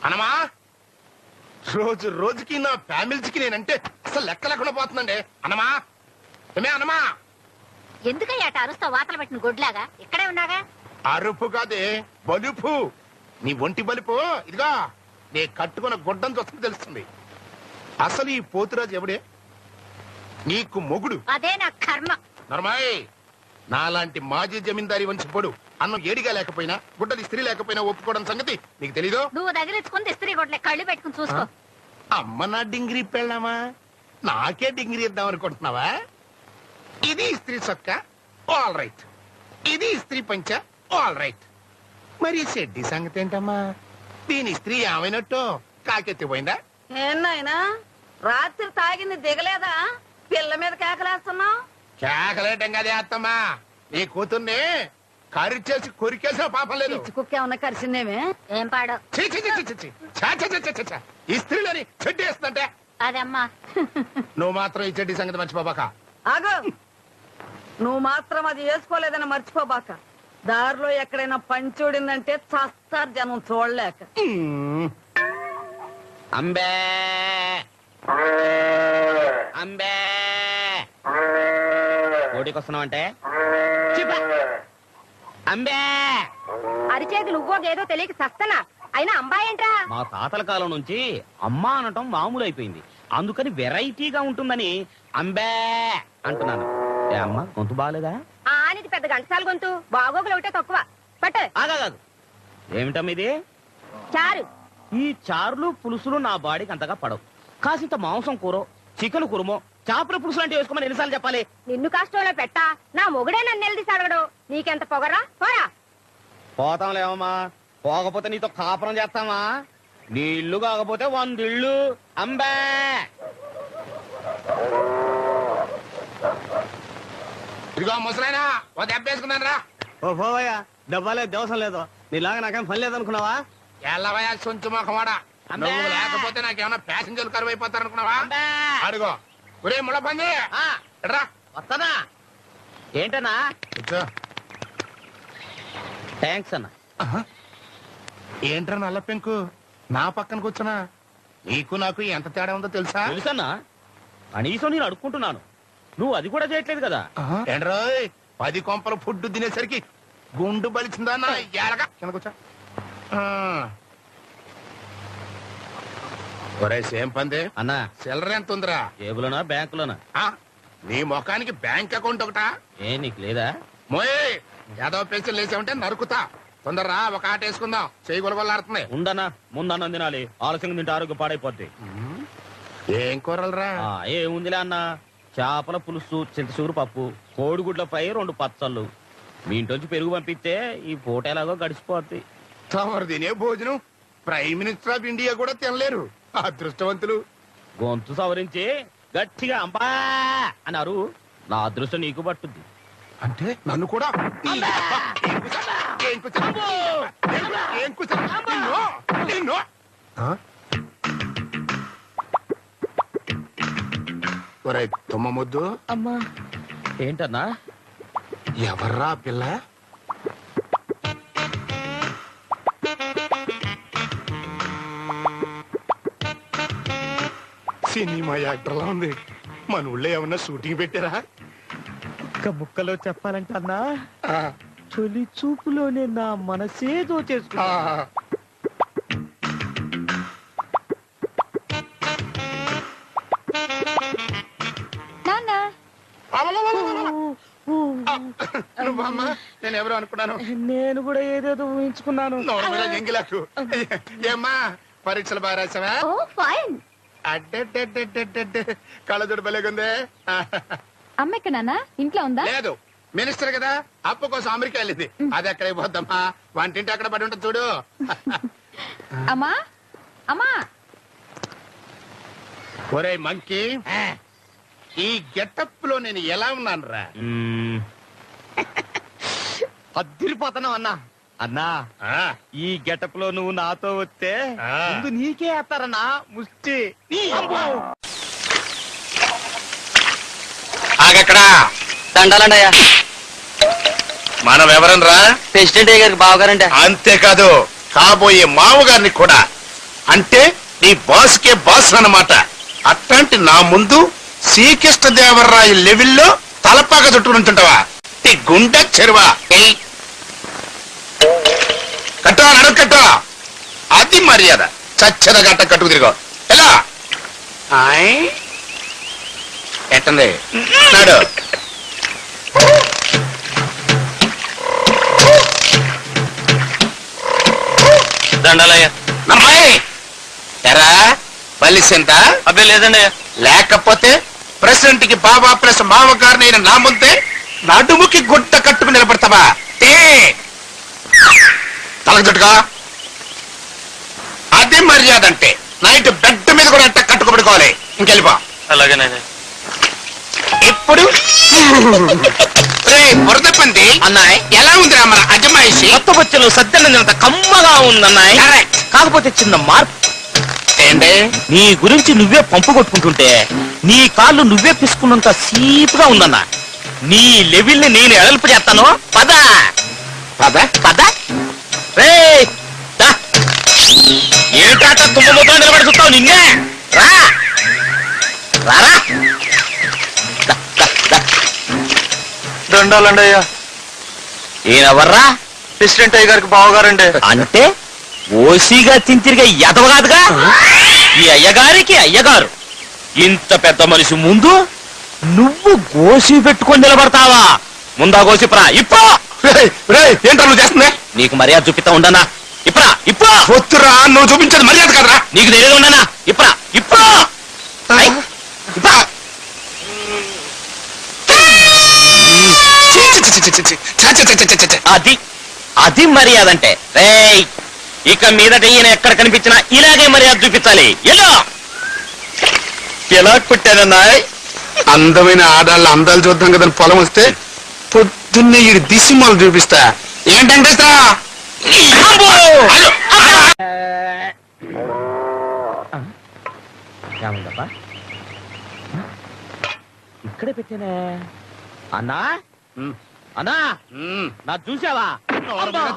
అనమా రోజు రోజుకి నా ఫ్యామిలీకి నేనంటే అసలు లెక్క లేకుండా పోతుందండి. అనమా ఏమే అనమా. ఎందుకయ్యా అరుస్తావు వాతలు పెట్టిన గొడ్లాగా? ఇక్కడే ఉన్నాగా. అరుపు కాదే బలుపు. నీ ఒంటి బలుపు ఇదిగా నీ కట్టుకున్న గుడ్డం చూస్తుంది తెలుస్తుంది. అసలు ఈ పోతురాజు ఎవడే? నీకు మొగుడు. అదే నా కర్మ. నర్మాయ్ నాలాంటి మాజీ జమీందారి వంశపోడు అన్నం ఏడిగా లేకపోయినా గుడ్డలు ఇస్త్రీ లేకపోయినా ఒప్పుకోవడం సంగతి నీకు తెలీదు. నువ్వు తగిలించుకుని ఇస్త్రీ గొడ్లే కళ్ళు పెట్టుకుని చూసుకో. అమ్మ నా డింగిరి పెళ్ళామా నాకే డింగిరి ఇద్దాం అనుకుంటున్నావా? ఇది ఇస్త్రీ చొక్క ఆల్ రైట్, ఇది ఇస్త్రీ పంచ ఆల్ రైట్. మరి షెడ్డి సంగతి ఏంటమ్మా? దీని ఇస్త్రీ ఏమైనట్టు కాకెత్తిపోయిందా? ఏనాయనా రాత్రి తాగింది దిగలేదా? పిల్ల మీద కేకలేస్తున్నావు. కేకలేటం కదే అత్తమ్మా, నీ కూతుర్ని కరిచేసి కొరికేసిన పాపం లేదు. కుక్క ఏమన్నా కరిసిందేమే? ఏం పాడో ఇస్త్రీలని చెడ్డి వేస్తుందంటే అదమ్మా. నువ్వు మాత్రం ఈ చెడ్డి సంగతి మర్చిపోబాక. ఆగు, నువ్వు మాత్రం అది వేసుకోలేదని మర్చిపోబాక. దారిలో ఎక్కడైనా పంచోడిందంటే చస్తారు జనం చూడలేక. అంబే అంబే కోడికి వస్తున్నావంటే అంబే. అరిచేతులు ఉవ్వోగేదో తెలియక సస్తనా. అయినా అంబాయేంట్రా? మా తాతల కాలం నుంచి అమ్మ అనటం మామూలు అయిపోయింది. అందుకని వెరైటీగా ఉంటుందని అంబే అంటున్నాను. ఏ అమ్మ గొంతు బాగాలేదా? ఆనిది పెద్ద గంటసాల గొంతు, బాగోగులు ఒకటే తక్కువ. పట్టు. ఆగాదు, ఏమిటమ్మ ఇది? చారు. ఈ చారులు పులుసులు నా బాడీకి అంతగా పడవు. కాసింత మాంసం కూర, చికెన్ కురుమో, చేపల పులుసు లాంటివి వేసుకోమని ఎన్నిసార్లు చెప్పాలి? నిన్ను కష్టంలో పెట్టా నా మొగుడే నన్ను నిలదీసి అడగడు. నీకెంత పొగరా? పోరా. పోతాంలేమమ్మా, పోకపోతే నీతో కాపురం చేస్తామా? నీ ఇల్లు కాకపోతే 100 ఇళ్ళు. అంబే ఇదిగో ముసలైనా ఓ దెబ్బ వేసుకున్నాను రా. ఓ పోవయ్యా, డబ్బాలేదు దేవసం లేదు. నీలాగా నాకేం పని లేదనుకున్నావా? ఎల్లవయా సొంచు మొఖమాడా, నువ్వు లేకపోతే నాకేమన్నా ప్యాసింజర్లు కరువు అయిపోతారనుకున్నావా? అడుగో ఒరే ముళ్ళ పంది రా. వస్తానా? ఏంటన్నా? థ్యాంక్స్ అన్న. ఏంట్రా నల్ల పెంకు నా పక్కన కూర్చున్నా? నీకు నాకు ఎంత తేడా ఉందో తెలుసా? తెలుసన్నా, కనీసం నేను అడుక్కుంటున్నాను, నువ్వు అది కూడా చేయట్లేదు కదా. ఏంట్రోయ్ 10 కొంపల ఫుడ్ తినేసరికి గుండు బలిచిందా నా ఏలగా? కింద కూర్చో. ఒరే సేమ్ పంది అన్నా, చిల్లర ఎంత ఉందిరా? జేబులోనా బ్యాంకులోనా? నీ ముఖానికి బ్యాంక్ అకౌంట్ ఒకటా? ఏ నీకు లేదా? మోయ్ యాదవ పెన్షన్ లేచావంటే నరుకుతా. తొందరరా ఒక ఆట వేసుకుందాం, చేయి గొలగొల్లాడుతున్నాయి. ఉండనా, ముందన్నం తినాలి, ఆలస్యంగా తింటే ఆరోగ్యం పాడైపోద్ది. ఏం కూరలరా? ఏముందిలే అన్న, చేపల పులుసు, చింతసూరు పప్పు, కోడిగుడ్ల ఫ్రై, 2 పచ్చళ్ళు. మీ ఇంటి పెరుగు పంపిస్తే ఈ పూట ఎలాగో గడిచిపోద్ది. తమరు తినే భోజనం ప్రైమ్ మినిస్టర్ ఆఫ్ ఇండియా కూడా తినలేరు అదృష్టవంతులు. గొంతు సవరించి గట్టిగా అంబా అన్నారు, నా అదృష్టం నీకు పట్టుద్ది. అంటే నన్ను కూడా తుమ్మ ముద్దు. అమ్మా ఏంటన్నా? ఎవర్రా పిల్ల? సినిమా యాక్టర్లా ఉంది. మన ఊళ్ళో ఏమన్నా షూటింగ్ పెట్టారా? ఒక్క ముక్కలో చెప్పాలంటే అన్నా, తొలి చూపులోనే నా మనసే దోచేసుకున్నా. నువ్వమ్మా, నేను ఎవరు అనుకున్నాను. నేను కూడా ఏదేదో ఊహించుకున్నాను. ఎంగిలాకు ఏమ్మా, పరీక్షలు బాగా రాసావా? అడ్డే కళ్ళజోడు బలేగుందే. అమ్మ ఇక్కడ నాన్న ఇంట్లో ఉందా? లేదు, మినిస్టర్ కదా, అప్పు కోసం అమెరికా వెళ్ళింది. అది ఎక్కడైపోద్దమ్మా, వంటింటి అక్కడ పడి ఉంటుంది చూడు. అమ్మా అమ్మా. ఒరే మంకీ, ఈ గెటప్ లో నేను ఎలా ఉన్నాను రా? అద్దరిపోతున్నావు అన్నా. అన్నా, ఈ గెటప్ లో నువ్వు నాతో వస్తే ముందు నీకే వేస్తారన్నా ముష్టి. ఆగక్కడా దండాలండయ్యా. మనం ఎవరనరా? ప్రెసిడెంట్ గారికి బావగారండి. అంతేకాదు, కాబోయే మామగారిని కూడా. అంటే నీ బాస్కే బాస్ అన్నమాట. అట్లాంటి నా ముందు శ్రీకృష్ణదేవరాయ లెవెల్లో తలపాక చుట్టూ నుంచుంటావా? ఈ గుండె చెరువా కట్టా నడు కట్టా. అది మర్యాద. చచ్చద గట్ట కట్టుకు తిరిగో ఎలా ఎట్టంది నాడు. దండాలయ్యా. నమ్మాయి ఎరా బలిసెంత? అబ్బే లేదండి. లేకపోతే ప్రెసిడెంట్ కి బాబా ప్లస్ మామగారిని నా ముందే నడుముకి గుడ్డ కట్టుకుని నిలబడతావా? తలకు చుట్టుగా. అది మర్యాద అంటే. నైట్ బెడ్ మీద కూడా ఎట్ట కట్టుకోబడుకోవాలి. ఇంకెళ్ళిపో. అలాగేనండి. ఇప్పుడు బురద పంది అన్నాయ్ ఎలా ఉంది మన అజమాయిషి? కొత్త బొచ్చలు సద్దనంత కమ్మగా ఉందన్నాయ్. Correct. కాకపోతే చిన్న మార్పు. ఏంటి? నీ గురించి నువ్వే పంపు కొట్టుకుంటుంటే నీ కాళ్ళు నువ్వే పిసుకున్నంత సీపుగా ఉందన్నా. నీ లెవెల్ ని నేను ఎడల్పు చేస్తాను. పద పద పద. రేయ్, దా. ఏంటాట తుమ్మతో నిలబడి చూస్తావు? నిన్నే రా రారా. దా, దా, దా. దండాలండి అయ్యా. ఈయనెవర్రా? ప్రెసిడెంట్ అయ్య గారికి బావగారండి. అంటే ఓసీగా తింతిరిగా ఎదవగాదుగా. ఈ అయ్యగారికి అయ్యగారు. ఇంత పెద్ద మనిషి ముందు నువ్వు గోసి పెట్టుకొని నిలబడతావా? ముందా గోసిప్రా ఇప్పో. ఏంటో నువ్వు చేస్తుంది? నీకు మర్యాద చూపిస్తా ఉండనా? ఇప్రా ఇప్పో. వద్దురా, నువ్వు చూపించేది మర్యాద కదరా. నీకు తెలియదు ఉండనా? ఇప్రా ఇప్పో. ఐ, ఇప్పా. అది అది మర్యాద అంటే. రేయ్, ఇక మీదట ఈయన ఎక్కడ కనిపించినా ఇలాగే మర్యాద చూపించాలి. ఎలా ఎలా కుట్టానన్నా? అందమైన ఆడాళ్ళ అందాలు చూద్దాం కదా పొలం వస్తే పొద్దున్నే ఈ దిశమాలు చూపిస్తా. ఏంటంటే ఇక్కడే పెట్టానే. అన్నా అన్నా, నా చూసావా?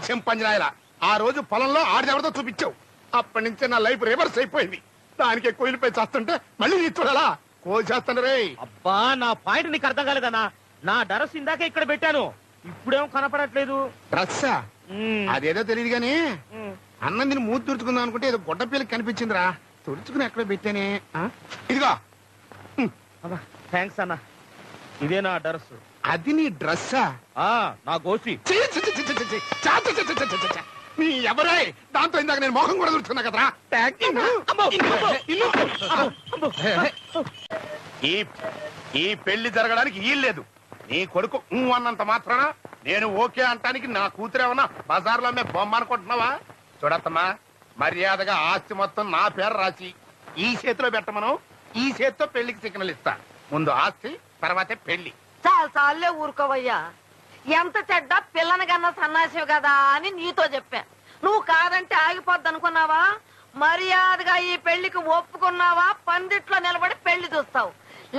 చెంపంజనాయలా ఆ రోజు పొలంలో ఆడెవరితో చూపించావు. అప్పటి నుంచే నా లైఫ్ రివర్స్ అయిపోయింది. దానికి కోయిలపై చేస్తుంటే మళ్ళీ నీ చూడాలా? కోసేస్తాను రే. అబ్బా, నా పాయింట్ నీకు అర్థం కాలేదన్నా. నా డరస్ ఇందాక ఇక్కడ పెట్టాను, ఇప్పుడేమో కనపడట్లేదు. డ్రస్సా? అదేదో తెలియదు గాని అన్నం తిని మూతి తుడుచుకుందాం అనుకుంటే ఏదో గొడ్డ పిల్లకి కనిపించిందిరా. తుడుచుకుని ఎక్కడ పెట్టానే. ఇదిగో. థ్యాంక్స్ అన్నా. ఇదే నా డరస్. అది నీ డ్రస్సా? నా గోసి. నీ ఎవరే దాంతో ఇందాక నేను మొహం కూడా తుడుచుకున్నా కదరా. ఈ పెళ్లి జరగడానికి వీల్లేదు. నీ కొడుకు అన్నంత మాత్రాన నేను ఓకే అంటానికి నా కూతురేమన్నా బజార్లో మే బొమ్మ అనుకుంటున్నావా? చూడత్తమ్మా, మర్యాదగా ఆస్తి మొత్తం నా పేరు రాసి ఈ చేతిలో పెట్టమను. ఈ చేతితో పెళ్లికి సిగ్నల్ ఇస్తా. ముందు ఆస్తి, తర్వాతే పెళ్లి. చాలా సార్లే ఊరుకోవయ్యా. ఎంత చెడ్డ పిల్లని కన్నా సన్నాసివి కదా అని నీతో చెప్పా. నువ్వు కాదంటే ఆగిపోద్ది అనుకున్నావా? మర్యాదగా ఈ పెళ్లికి ఒప్పుకున్నావా? పందిట్లో నిలబడి పెళ్లి చూస్తావు.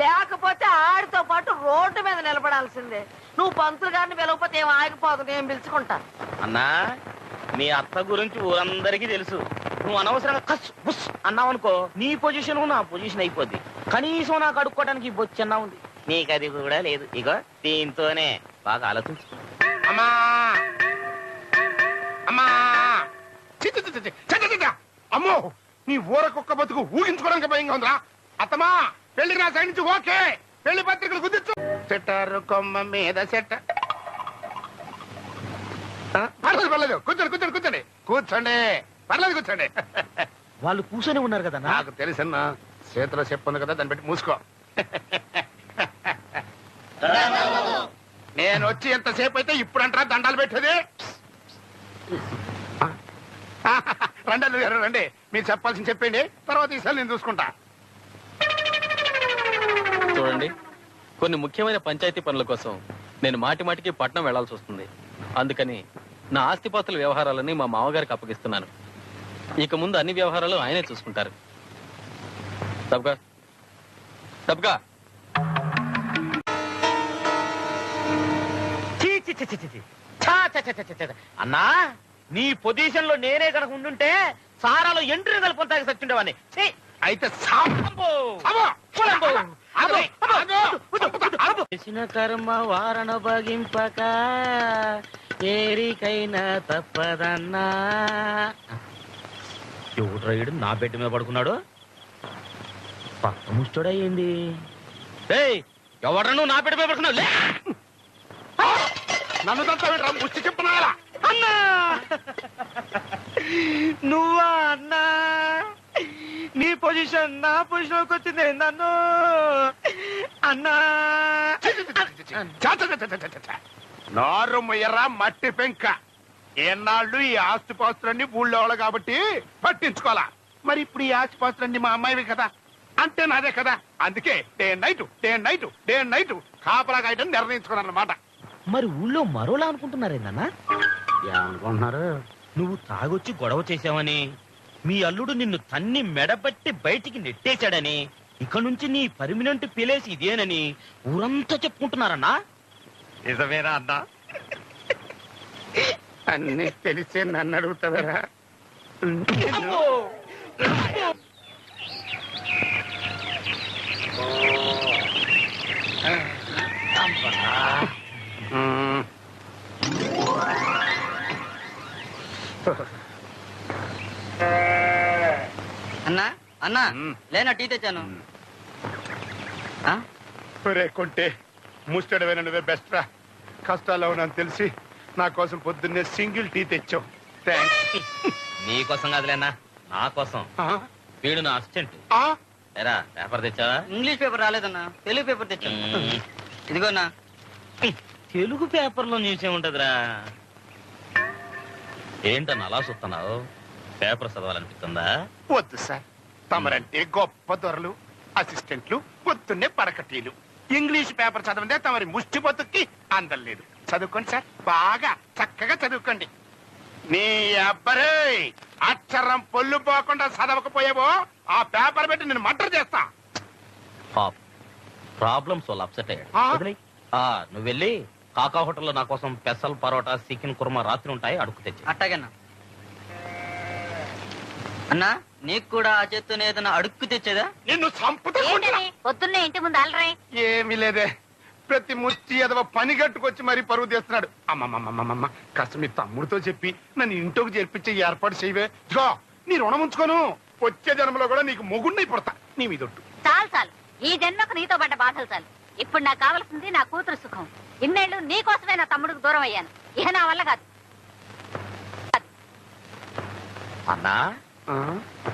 లేకపోతే ఆడితో పాటు రోడ్డు మీద నిలబడాల్సిందే. నువ్వు పంతులు గారిని పిలవకపోతే ఏం ఆగిపోదు, నేను పిలుచుకుంటా. అన్నా, నీ అత్త గురించి ఊరందరికీ తెలుసు. నువ్వు అనవసరంగా కస్ బుస్ అన్నావనుకో, నీ పొజిషన్ నా పొజిషన్ అయిపోద్ది. కనీసం నాకు అడుక్కోవడానికి బొచ్చన్నా ఉంది. నీకు అది కూడా లేదు. ఇగో దీంతోనే బాగా ఆలోచించు. అమ్మా అమ్మా, అమ్మో, నీ ఊరకొక్క బతుకు ఊహించుకోవడానికి భయంగా ఉందిరా. అత్తమా, పెళ్లికి నా సైడ్ నుంచి ఓకే. పెళ్లి పత్రికలు కుదిర్చు. చెట్టారు కొమ్మ మీద చెట్ట. పర్లేదు పర్లేదు, కూర్చోండి కూర్చోండి కూర్చోండి కూర్చోండి. పర్లేదు కూర్చోండి. వాళ్ళు కూర్చొని ఉన్నారు కదా. నాకు తెలుసన్నా, చేతిలో చెప్పుంది కదా, దాన్ని పెట్టి మూసుకో. నేను వచ్చి ఎంతసేపు అయితే ఇప్పుడు అంటారా దండాలు పెట్టేది? రండి గారు రండి, మీరు చెప్పాల్సింది చెప్పండి, తర్వాత ఈసారి నేను చూసుకుంటా. చూడండి, కొన్ని ముఖ్యమైన పంచాయతీ పనుల కోసం నేను మాటి మాటికి పట్నం వెళ్లాల్సి వస్తుంది. అందుకని నా ఆస్తిపాస్తుల వ్యవహారాలని మా మామగారికి అప్పగిస్తున్నాను. ఇక ముందు అన్ని వ్యవహారాలు ఆయనే చూసుకుంటారు. తప్పగా తప్పగా. అన్నా, నీ పొజిషన్ లో నేనే కనుక ఉండుంటే సారాలో ఎంట్రీ కలుపుకొని తాగి సచ్చుండేవాడిని ఛీ! అయితే సావు. అబ్బో! సావు. అబ్బో! ఆగు, ఆగు. చేసిన కర్మ వారణ భగింపక ఏరికైనా తప్పదన్నా. ఎవడు రైడు నా బెడ్ మీద పడుకున్నాడు? పక్క ముష్టోడయ్యింది. ఎవడ నువ్వు నా బెడ్ మీద పడుకున్నావు? లే! నన్ను తంతా ముచ్చి చెప్పున్నారా అన్నా నువ్వా అన్నా? నీ పొజిషన్ నా పొజిషన్కి వచ్చింది నన్ను అన్నా. నారు మొయ్యరా మట్టి పెంక. ఏనాళ్ళు ఈ ఆస్తిపాస్తులన్నీ ఊళ్ళో వాళ్ళు కాబట్టి పట్టించుకోవాలా. మరి ఇప్పుడు ఈ ఆస్తిపాస్తులన్నీ మా అమ్మాయివి కదా, అంటే నాదే కదా. అందుకే డే అండ్ నైట్ కాపలా కాయటం నిర్ణయించుకున్నారన్నమాట. మరి ఊళ్ళో మరోలా అనుకుంటున్నారేందన్నా? ఏమనుకుంటున్నారు? నువ్వు తాగొచ్చి గొడవ చేశావని, మీ అల్లుడు నిన్ను తన్ని మెడబట్టి బయటికి నెట్టేశాడని, ఇక నుంచి నీ పర్మినెంట్ ప్లేస్ ఇదేనని ఊరంతా చెప్పుకుంటున్నారన్నా. నిజమేనా అన్నా? అన్ని తెలిసే నన్ను అడుగుతావరా? అన్నా అన్నా లేనా టీ తెచ్చాను. కొంటే ముస్టడవేనా నువ్వే బెస్ట్ రా. కష్టాల్లో ఉన్నాను తెలిసి నా కోసం పొద్దున్నే సింగిల్ టీ తెచ్చావు. థ్యాంక్స్. నీకోసం కాదులేనా, నా కోసం. వీడు నా అసిస్టెంట్. ఎరా పేపర్ తెచ్చావా? ఇంగ్లీష్ పేపర్ రాలేదన్నా, తెలుగు పేపర్ తెచ్చాను. ఇదిగోనా. తెలుగు పేపర్లో న్యూస్ ఏముంటదిరా? ఏంటన్నా అలా చూస్తున్నావు? పేపర్ చదవాలనిపిస్తుందా? వద్దు సార్, తమరంటే గొప్ప దొరలు, అసిస్టెంట్లు, పొద్దున్నే పరకటీలు. ఇంగ్లీష్ పేపర్ చదవందే తమరి ముష్టి బతుక్కి అందలేదు. చదువుకోండి సార్, బాగా చక్కగా చదువుకోండి. నీ అబ్బరే అక్షరం పొల్లు పోకుండా చదవకపోయావో ఆ పేపర్ పెట్టి నేను మర్డర్ చేస్తా. ప్రాబ్లమ్స్ వాళ్ళు అప్సెట్ అయ్యాడు. నువ్వు వెళ్ళి కాకా హోటల్లో నా కోసం పెసల్ పరోటా చికెన్ కుర్మా రాత్రి ఉంటాయి, అడుగు తెచ్చి. అట్టాగన్నా. అన్నా నీకు కూడా ఆ చేత్తోనే ఏదైనా అడుక్కు తెచ్చేదా? నిన్ను చంపుతా. పొద్దున్నే ఇంటి ముందు అలరాయి. ఏమీ లేదే, ప్రతి ముచ్చి ఎదవ పని కట్టుకొచ్చి మరీ పరువు తీస్తున్నాడు. అమ్మమ్మమ్మమ్మ, కాస్త మీ తమ్ముడితో చెప్పి నన్ను ఇంట్లోకి చేర్పించే ఏర్పాటు చేయవే. ఇదిగో నీ రుణం ఉంచుకోను, వచ్చే జన్మలో కూడా నీకు మొగుడిని పడతా. నీ మీదొట్టు. చాలు చాలు, ఈ జన్మకు నీతో పడ్డ బాధలు చాలు. ఇప్పుడు నాకు కావాల్సింది నా కూతురు సుఖం. ఇన్నేళ్లు నీ కోసమే నా తమ్ముడికి దూరం అయ్యాను. ఇక నా వల్ల కాదు. అన్నా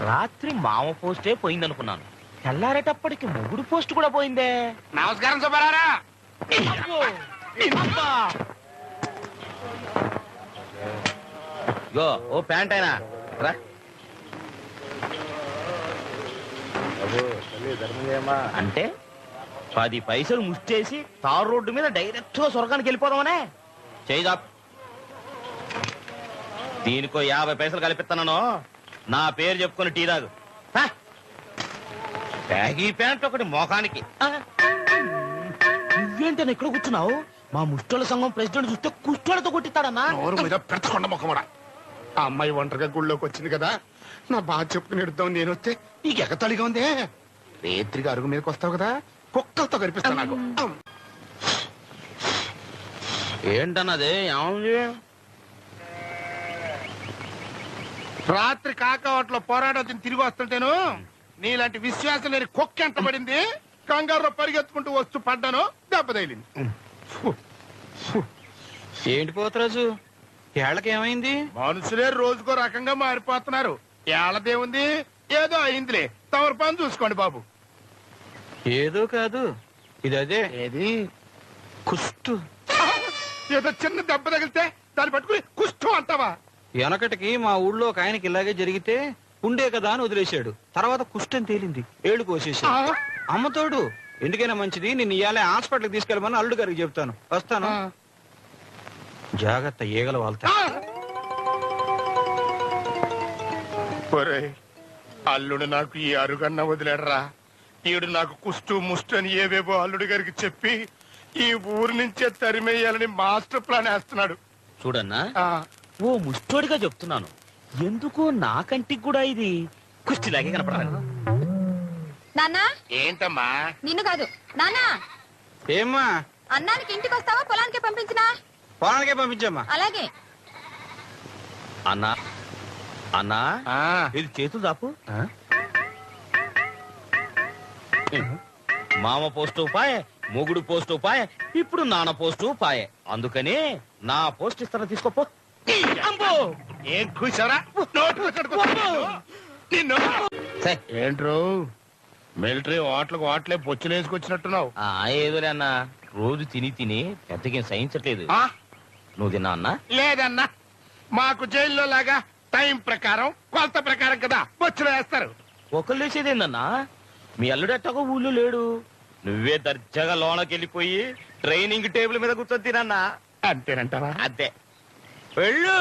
రాత్రి మామ పోస్టే పోయిందనుకున్నాను, తెల్లారేటప్పటికి మొగుడు పోస్ట్ కూడా పోయిందే. నమస్కారం సుబ్బారారా. గో ఓ ప్యాంట్ అయినా రా. అంటే 10 పైసలు ముష్టేసి తారు రోడ్డు మీద డైరెక్ట్ గా స్వర్గానికి వెళ్ళిపోదామనే. చేయిదా, దీనికో 50 పైసలు కలిపిస్తాను. నా పేరు చెప్పుకొని టీ తాగు. బ్యాగీ ప్యాంట్ ఒకటి మోకానికి. నువ్వేంటని ఎక్కడ కూర్చున్నావు? మా ముష్టోళ్ళ సంఘం ప్రెసిడెంట్ చూస్తే కుష్టోళ్ళతో కొట్టిస్తాడన్నా. నోరు మీద పెంచకుండా మొక్కమడా. ఆ అమ్మాయి ఒంటరిగా గుళ్ళోకి వచ్చింది కదా, నా బాధ చెప్పుకుని ఎడుద్దాం నేను వస్తే నీకు ఎగతళిగా ఉందే. రేత్రిగా అరుగు మీదకి వస్తావు కదా, కుక్కలతో కనిపిస్తా నాకు. ఏంటన్నది? ఏముంది? రాత్రి కాకావట్లో పోరాటం తిరిగి వస్తుంటేను నీలాంటి విశ్వాసం లేని కుక్క ఎంత పడింది. కంగారులో పరిగెత్తుకుంటూ వస్తూ పడ్డాను, దెబ్బ తగిలింది. ఏంటి పోతరాజు, ఏళ్ళకేమైంది? మనుషులే రోజుకో రకంగా మారిపోతున్నారు. ఏళ్ళదేముంది, ఏదో అయిందిలే. తమరు పని చూసుకోండి బాబు. ఏదో కాదు, ఇది అదే. ఏది? కుష్టు. ఏదో చిన్న దెబ్బ తగిలితే దాన్ని పట్టుకుని కుష్టు అంటావా? వెనకటికి మా ఊళ్ళో ఒక ఆయనకి ఇలాగే జరిగితే ఉండే కదా అని వదిలేశాడు. తర్వాత కుష్టం తేలింది, ఏడు కోసేశాడు. అమ్మతోడు ఎందుకైనా మంచిది, నిన్ను ఇయాలే హాస్పిటల్కి తీసుకెళ్ళమని అల్లుడు గారికి చెప్తాను. వస్తాను, జాగ్రత్త, ఈగల వాళ్తా. అల్లుడు నాకు ఈ అరుగన్న వదిలేడరా. ఈడు నాకు కుష్టు ముష్టు అని ఏవేవో అల్లుడి గారికి చెప్పి ఈ ఊరు నుంచే తరిమేయాలని మాస్టర్ ప్లాన్ వేస్తున్నాడు. చూడన్నా, ఓ ముష్టోడిగా చెప్తున్నాను, ఎందుకో నా కంటికి కూడా ఇది కుష్టిలాగే కనపడాలి. నాన్నా ఏంటమ్మా? నిన్ను కాదు నాన్నా. ఏమ్మా? అన్నానికి ఇంటికి వస్తావా పొలానికి పంపించినా? పొలానికే పంపించమ్మా. అలాగే. అన్నా అన్నా ఆ, ఇది చేతులు దాపు. మామ పోస్టు పాయే, మొగుడు పోస్టు పాయే, ఇప్పుడు నాన్న పోస్టు పాయే. అందుకని నా పోస్ట్ ఇస్తాను, తీసుకోపో. ఏం కూర్చోరా? నిన్ను ఏంట్రో మిలిటరీ హోటల్కి హోటలే పొచ్చులు వేసుకొచ్చినట్టున్నావు. ఏదోలే అన్నా, రోజు తిని తిని పెద్దగా సహించట్లేదు. ఆ? నువ్వు తిన్నా అన్నా? లేదన్నా, మాకు జైల్లో లాగా టైం ప్రకారం కొలత ప్రకారం కదా పొచ్చులు వేస్తారు. ఒకళ్ళు వేసేదేందన్నా? మీ అల్లుడు ఎట్టగో ఊళ్ళో లేడు, నువ్వే దర్జాగా లోనకి వెళ్ళిపోయి ట్రైనింగ్ టేబుల్ మీద కూర్చొని తినన్నా. అంతేనంటావా? అంతే, వెళ్ళు.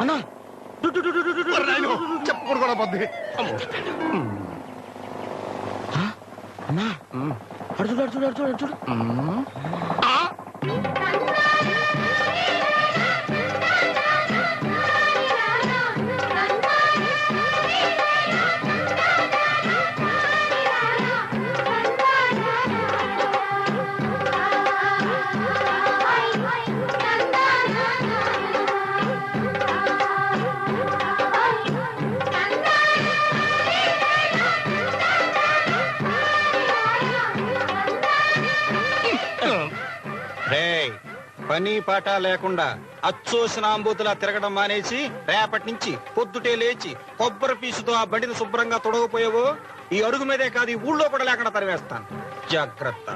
అన్నా చెప్పకూడదు కూడా పొద్దు. అన్నా అడు చూడు, అడు చూడు, అడు చూడు, అడు చూడు. పని పాట లేకుండా అచ్చోసినాంబూతులా తిరగడం మానేసి రేపటి నుంచి పొద్దుటే లేచి కొబ్బరి పీసుతో ఆ బండిని శుభ్రంగా తొడగపోయావో ఈ అడుగు మీదే కాదు, ఈ ఊళ్ళో కూడా లేకుండా తరివేస్తాను. జాగ్రత్త.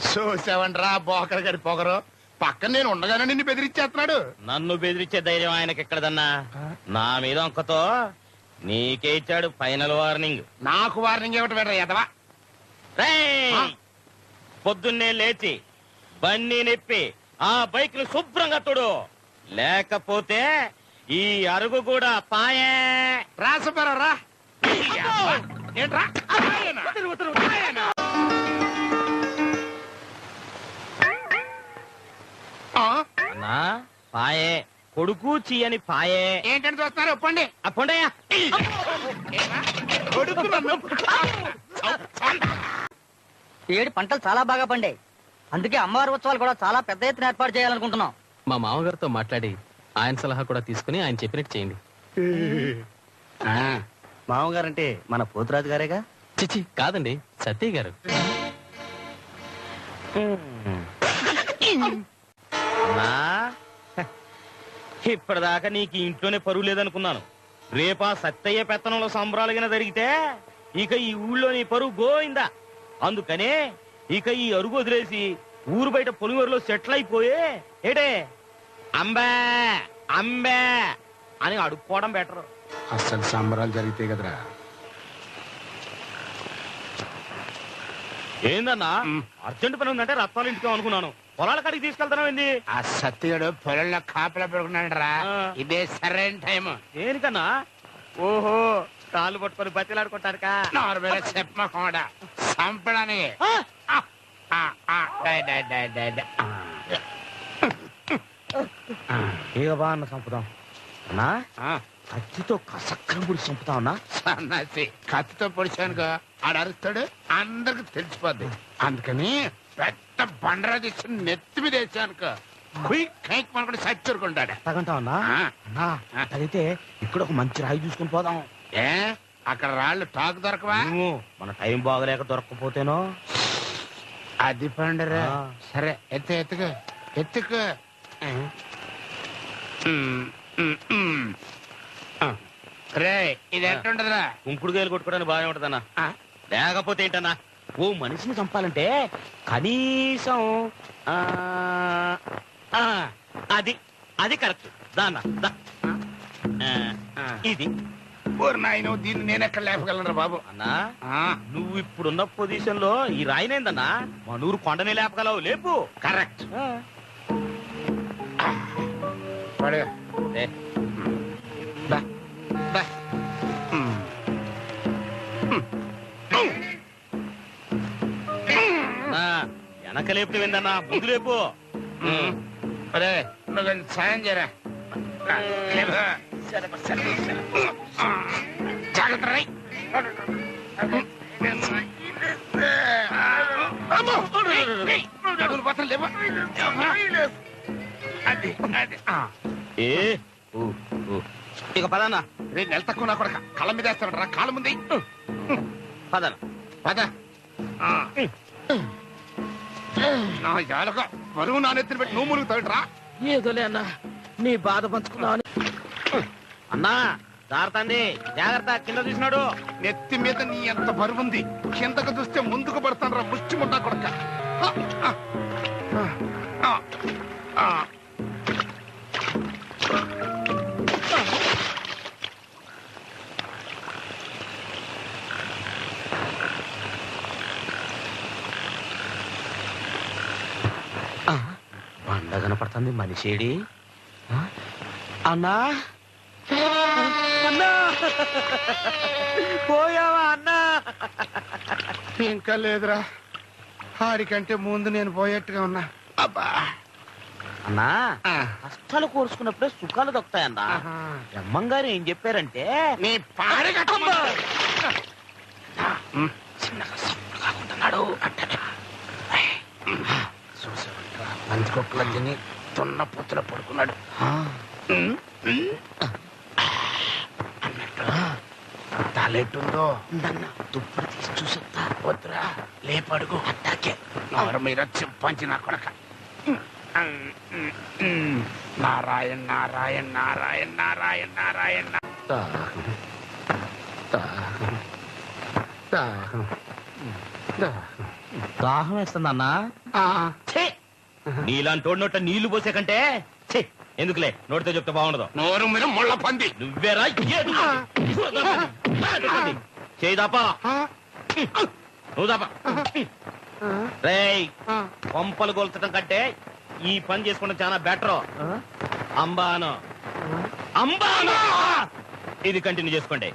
చూసావండ్రా బోకర్ గారి పొగరు, పక్కన నేను ఉండగానే నిన్ను బెదిరించేస్తున్నాడు. నన్ను బెదిరించే ధైర్యం ఆయనకి ఎక్కడదన్నా? నా మీద అంకతో నీకే ఇచ్చాడు ఫైనల్ వార్నింగ్. నాకు వార్నింగ్ ఇవ్వటం వేట ఎదవా. పొద్దున్నే లేచి బండి నెప్పి ఆ బైక్ ను శుభ్రంగా తొడు, లేకపోతే ఈ అరుగు కూడా పాయే. రాసపరా ఏంట్రా? అన్నా పాయే, కొడుకు చీయని పాయే. ఏంటని చూస్తున్నారు? ఒప్పండి. అప్పుడయ్యా కొడుకు నన్ను ఏడు పంటలు చాలా బాగా పండాయి. అందుకే అమ్మవారి ఉత్సవాలు కూడా చాలా పెద్ద ఎత్తున ఏర్పాటు చేయాలనుకుంటున్నాం. మా మామగారితో మాట్లాడి ఆయన సలహా కూడా తీసుకుని ఆయన చెప్పినట్టు చేయండి. మామగారంటే మన పోతురాజు గారేగా? చిచి కాదండి, సత్య గారు. అన్నా ఇప్పటిదాకా నీకు ఇంట్లోనే పరువు లేదనుకున్నాను. రేపా సత్తయ్య పెత్తనంలో సంబరాలుగా జరిగితే ఇక ఈ ఊళ్ళో నీ పరువు గోయిందా. అందుకనే ఇక ఈ అరుగు వదిలేసి ఊరు బయట పొలిమేరులో సెటిల్ అయిపోయి ఏటే అంబే అంబే అని అడుక్కోవడం బెటర్. అసలు సంబరాలు జరిగితే కదరా. ఏందన్నా అర్జెంట్ పని ఉందంటే రత్నాలు ఇంటికి అనుకున్నాను, పొలాల కాడికి తీసుకెళ్తాను ఏంది? ఆ సత్యుడు పొలంలో కాపలా పెడుకున్నాడు రా. ఇదే సరైన టైం. దేనికన్నా? ఓహో, కాళ్ళు పట్టుకొని బతిలాడుకుంటారుకా? నార్మల్ చెప్పకుండా చంపడానికి. ఇక బా అన్న చంపుదాం అన్నా. కత్తితో కసక్కరం పుడి చంపుతాం అన్నా. సన్నాసి కత్తితో పొడిచానుకో ఆడు అరుస్తాడు, అందరికి తెలిసిపోద్ది. అందుకని పెద్ద బండరా తీసి నెత్తి మీద వేసానుకో కైక్ మనకుండా సచ్చురుకుంటాడు. తగంటాం అన్నా. అన్నా అదైతే ఇక్కడ ఒక మంచి రాయి చూసుకుని పోదాం. ఏ అక్కడ రాళ్ళు టాకు దొరకవా? మన టైం బాగలేక దొరకకపోతేనో. అది పండరా. సరే ఎత్తు ఎత్తుకు ఎత్తుకు. రే ఇది ఎట్టుంటదిరా? కుంకుడుకాయలు కొట్టుకోవడానికి బాగానే ఉంటదన్నా. లేకపోతే ఏంటన్నా, ఓ మనిషిని చంపాలంటే కనీసం అది అది కరెక్ట్. దాన్న ఇది నాయన దీన్ని నేను ఎక్కడ లేపగలరా బాబు? అన్నా నువ్వు ఇప్పుడున్న పొజిషన్ లో ఈ రాయినేందన్నా మనూరు కొండనే లేపగలవు. లేపు. కరెక్ట్. ఇంకా లేపు ఏందన్నా ముందు లేపు. అరే నువ్వు కొంచెం సాయం చేయరా. జాగ్రత్త రై. అమ్మో! అడుగులు పత్రం లేవా? అది అది ఏ ఊ, ఊ. ఇక పదన్నా. రే నెల తక్కువ నా కొడక కళ్ళ మీద వేస్తాడు రా. కాళ్ళ ముందు పదన పద. నా యాలక బరువు నా నెత్తిన పెట్టి నువ్వు మురుగుతాడు రా. ఏదోలే అన్నా నీ బాధ పంచుకున్నావు. అన్నా జాగ్రత్త జాగ్రత్త కింద చూసినాడు. నెత్తి మీద నీ ఎంత బరువు ఉంది. కిందకు చూస్తే ముందుకు పడతాను రా ముష్టి ముట్టా కొడక. బండ కనపడుతుంది మనిషేడి. అన్నా అన్నా పోయావా అన్నా? ఇంకా లేదురా. ఆడికంటే ముందు నేను పోయేట్టుగా ఉన్నా. అబ్బా అన్నా కష్టాలు కోరుచుకున్నప్పుడే సుఖాలు దొక్కుతాయన్నా. బ్రహ్మంగారు ఏం చెప్పారంటే నీ పాడి చిన్నగా సప్పుడు కాకుంటున్నాడు మంచి కుక్కలు తిని తున్న పొత్తులో పడుకున్నాడు అన్నట్టు. తలెట్టుందో దుప్పటి తీసి చూసొస్తా. వద్దురా లేపడుగు. అట్టాకే నోరు మీద చింపంచి నా కొడక. నారాయణ నారాయణ నారాయణ నారాయణ నారాయణ. దాహం వేస్తుంది అన్నా. నీలాంటి నోట నీళ్లు పోసే కంటే ఛీ, ఎందుకులే నోటితో చెప్తే బాగుండదు. నోరు మీద ముళ్ళ పంది. నువ్వేరా చేదాపా నువ్వు దాపా. రేయ్ పంపలు కొల్చడం కంటే ఈ పని చేసుకోవడం చాలా బెటర్. అంబాను అంబాను ఇది కంటిన్యూ చేసుకోండి.